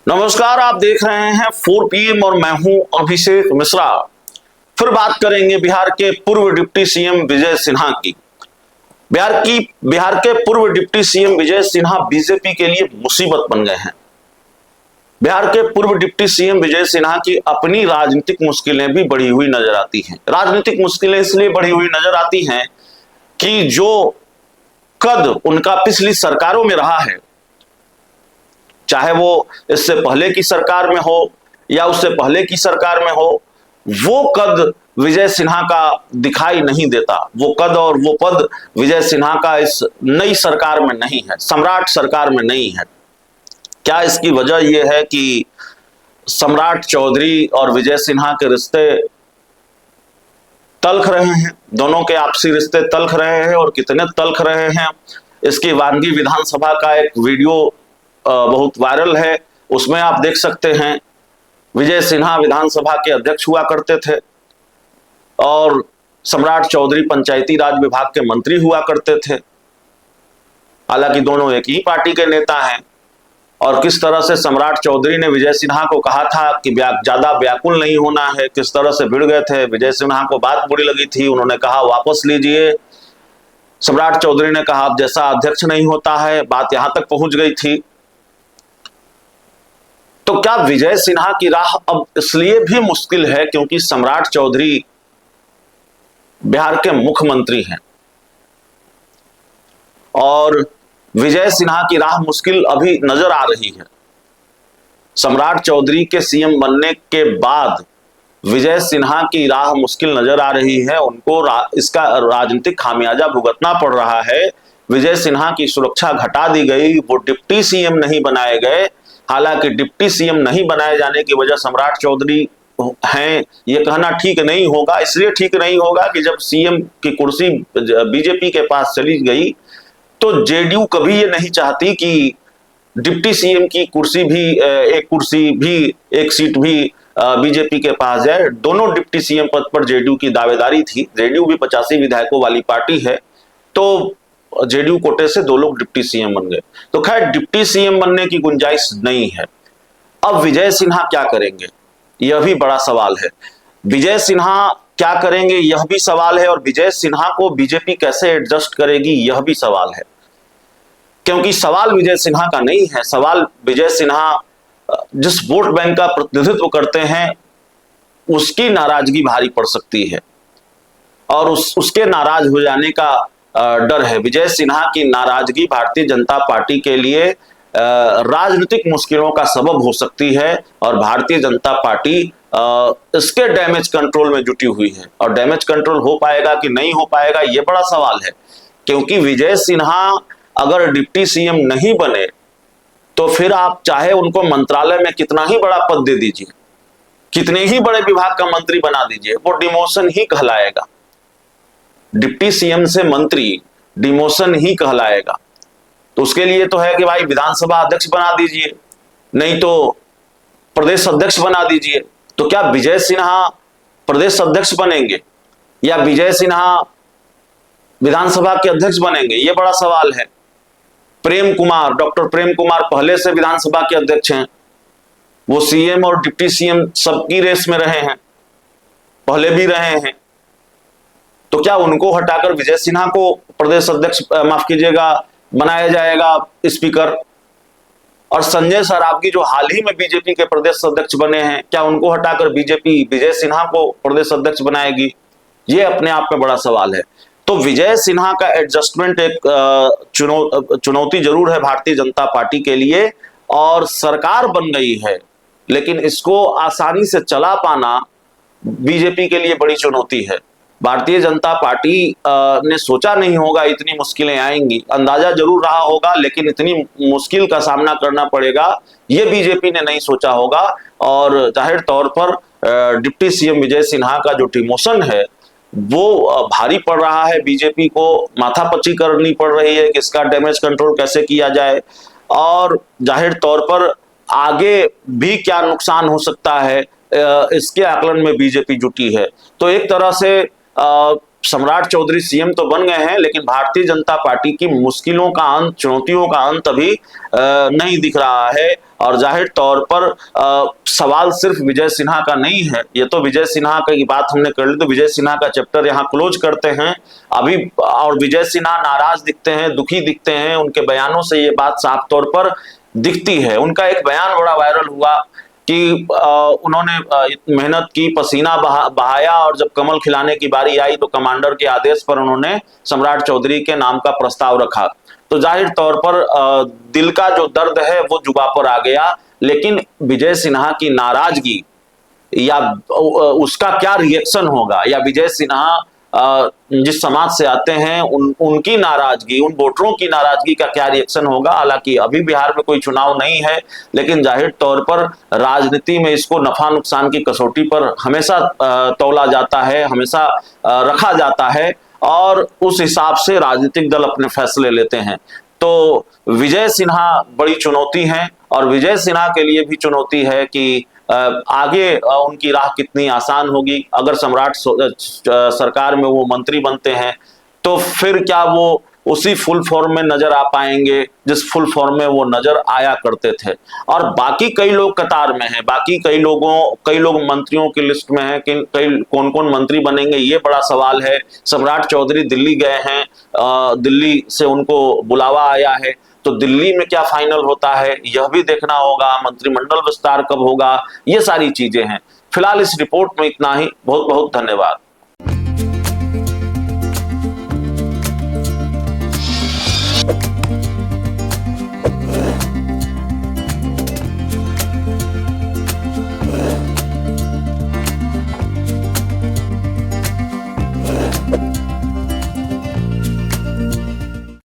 नमस्कार, आप देख रहे हैं 4 PM और मैं हूं अभिषेक मिश्रा। फिर बात करेंगे बिहार के पूर्व डिप्टी सीएम विजय सिन्हा की। बिहार के पूर्व deputy CM Vijay Sinha BJP के लिए मुसीबत बन गए हैं। बिहार के पूर्व डिप्टी सीएम विजय सिन्हा की अपनी राजनीतिक मुश्किलें भी बढ़ी हुई नजर आती हैं। राजनीतिक मुश्किलें इसलिए बढ़ी हुई नजर आती हैं कि जो कद उनका पिछली सरकारों में रहा है, चाहे वो इससे पहले की सरकार में हो या उससे पहले की सरकार में हो, वो कद विजय सिन्हा का दिखाई नहीं देता। वो कद और वो पद विजय सिन्हा का इस नई सरकार में नहीं है, सम्राट सरकार में नहीं है। क्या इसकी वजह यह है कि सम्राट चौधरी और विजय सिन्हा के रिश्ते तल्ख रहे हैं, दोनों के आपसी रिश्ते तल्ख रहे हैं, और कितने तल्ख रहे हैं इसकी वानगी विधानसभा का एक वीडियो बहुत वायरल है। उसमें आप देख सकते हैं विजय सिन्हा विधानसभा के अध्यक्ष हुआ करते थे और सम्राट चौधरी पंचायती राज विभाग के मंत्री हुआ करते थे। हालांकि दोनों एक ही पार्टी के नेता हैं, और किस तरह से सम्राट चौधरी ने विजय सिन्हा को कहा था कि ज्यादा व्याकुल नहीं होना है, किस तरह से भिड़ गए थे। विजय सिन्हा को बात बुरी लगी थी, उन्होंने कहा वापस लीजिए। सम्राट चौधरी ने कहा अब जैसा अध्यक्ष नहीं होता है। बात यहां तक पहुंच गई थी। तो क्या विजय सिन्हा की राह अब इसलिए भी मुश्किल है क्योंकि सम्राट चौधरी बिहार के मुख्यमंत्री हैं, और विजय सिन्हा की राह मुश्किल अभी नजर आ रही है। सम्राट चौधरी के सीएम बनने के बाद विजय सिन्हा की राह मुश्किल नजर आ रही है। उनको इसका राजनीतिक खामियाजा भुगतना पड़ रहा है। विजय सिन्हा की सुरक्षा घटा दी गई, वो डिप्टी सीएम नहीं बनाए गए। हालांकि डिप्टी सीएम नहीं बनाए जाने की वजह सम्राट चौधरी हैं, ये कहना ठीक नहीं होगा। इसलिए ठीक नहीं होगा कि जब सीएम की कुर्सी बीजेपी के पास चली गई तो जेडीयू कभी ये नहीं चाहती कि डिप्टी सीएम की कुर्सी भी एक सीट भी बीजेपी के पास जाए। दोनों डिप्टी सीएम पद पर जेडीयू की दावेदारी थी। जेडीयू भी 85 विधायकों वाली पार्टी है, तो जेडीयू कोटे से 2 लोग डिप्टी सीएम बन गए। तो खैर डिप्टी सीएम बनने की गुंजाइश नहीं है। अब विजय सिन्हा क्या करेंगे, यह भी बड़ा सवाल है। विजय सिन्हा क्या करेंगे यह भी सवाल है, और विजय सिन्हा को बीजेपी कैसे एडजस्ट करेगी यह भी सवाल है। क्योंकि सवाल विजय सिन्हा का नहीं है, सवाल विजय सिन्हा जिस वोट बैंक का प्रतिनिधित्व करते हैं उसकी नाराजगी भारी पड़ सकती है, और उसके नाराज हो जाने का डर है। विजय सिन्हा की नाराजगी भारतीय जनता पार्टी के लिए राजनीतिक मुश्किलों का सबब हो सकती है, और भारतीय जनता पार्टी इसके डैमेज कंट्रोल में जुटी हुई है। और डैमेज कंट्रोल हो पाएगा कि नहीं हो पाएगा यह बड़ा सवाल है। क्योंकि विजय सिन्हा अगर डिप्टी सीएम नहीं बने तो फिर आप चाहे उनको मंत्रालय में कितना ही बड़ा पद दे दीजिए, कितने ही बड़े विभाग का मंत्री बना दीजिए, वो डिमोशन ही कहलाएगा। डिप्टी सीएम से मंत्री डिमोशन ही कहलाएगा। तो उसके लिए तो है कि भाई विधानसभा अध्यक्ष बना दीजिए, नहीं तो प्रदेश अध्यक्ष बना दीजिए। तो क्या विजय सिन्हा प्रदेश अध्यक्ष बनेंगे या विजय सिन्हा विधानसभा के अध्यक्ष बनेंगे, यह बड़ा सवाल है। डॉक्टर प्रेम कुमार पहले से विधानसभा के अध्यक्ष हैं, वो सीएम और डिप्टी सीएम सबकी रेस में रहे हैं, पहले भी रहे हैं। तो क्या उनको हटाकर विजय सिन्हा को प्रदेश अध्यक्ष बनाया जाएगा स्पीकर? और संजय सरावगी जो हाल ही में बीजेपी के प्रदेश अध्यक्ष बने हैं, क्या उनको हटाकर बीजेपी विजय सिन्हा को प्रदेश अध्यक्ष बनाएगी? ये अपने आप में बड़ा सवाल है। तो विजय सिन्हा का एडजस्टमेंट एक चुनौती जरूर है भारतीय जनता पार्टी के लिए, और सरकार बन गई है, लेकिन इसको आसानी से चला पाना बीजेपी के लिए बड़ी चुनौती है। भारतीय जनता पार्टी ने सोचा नहीं होगा इतनी मुश्किलें आएंगी, अंदाजा जरूर रहा होगा, लेकिन इतनी मुश्किल का सामना करना पड़ेगा ये बीजेपी ने नहीं सोचा होगा। और जाहिर तौर पर डिप्टी सीएम विजय सिन्हा का जो डिमोशन है वो भारी पड़ रहा है। बीजेपी को माथापच्ची करनी पड़ रही है कि इसका डैमेज कंट्रोल कैसे किया जाए, और जाहिर तौर पर आगे भी क्या नुकसान हो सकता है इसके आकलन में बीजेपी जुटी है। तो एक तरह से सम्राट चौधरी सीएम तो बन गए हैं, लेकिन भारतीय जनता पार्टी की मुश्किलों का अंत, चुनौतियों का अंत अभी नहीं दिख रहा है। और जाहिर तौर पर सवाल सिर्फ विजय सिन्हा का नहीं है। ये तो विजय सिन्हा की बात हमने कर ली, तो विजय सिन्हा का चैप्टर यहाँ क्लोज करते हैं अभी। और विजय सिन्हा नाराज दिखते हैं, दुखी दिखते हैं, उनके बयानों से ये बात साफ तौर पर दिखती है। उनका एक बयान बड़ा वायरल हुआ कि उन्होंने मेहनत की, पसीना बहाया, और जब कमल खिलाने की बारी आई तो कमांडर के आदेश पर उन्होंने सम्राट चौधरी के नाम का प्रस्ताव रखा। तो जाहिर तौर पर दिल का जो दर्द है वो जुबां पर आ गया। लेकिन विजय सिन्हा की नाराजगी या उसका क्या रिएक्शन होगा, या विजय सिन्हा जिस समाज से आते हैं उनकी नाराजगी, उन वोटरों की नाराजगी का क्या रिएक्शन होगा। हालांकि अभी बिहार में कोई चुनाव नहीं है, लेकिन जाहिर तौर पर राजनीति में इसको नफा नुकसान की कसौटी पर हमेशा तौला जाता है, हमेशा रखा जाता है, और उस हिसाब से राजनीतिक दल अपने फैसले लेते हैं। तो विजय सिन्हा बड़ी चुनौती है, और विजय सिन्हा के लिए भी चुनौती है कि आगे उनकी राह कितनी आसान होगी। अगर सम्राट सरकार में वो मंत्री बनते हैं तो फिर क्या वो उसी फुल फॉर्म में नजर आ पाएंगे जिस फुल फॉर्म में वो नजर आया करते थे। और बाकी कई लोग कतार में हैं, बाकी कई लोग मंत्रियों की लिस्ट में हैं, कई कौन कौन मंत्री बनेंगे ये बड़ा सवाल है। सम्राट चौधरी दिल्ली गए हैं, दिल्ली से उनको बुलावा आया है, तो दिल्ली में क्या फाइनल होता है यह भी देखना होगा। मंत्रिमंडल विस्तार कब होगा, ये सारी चीजें हैं। फिलहाल इस रिपोर्ट में इतना ही। बहुत बहुत धन्यवाद।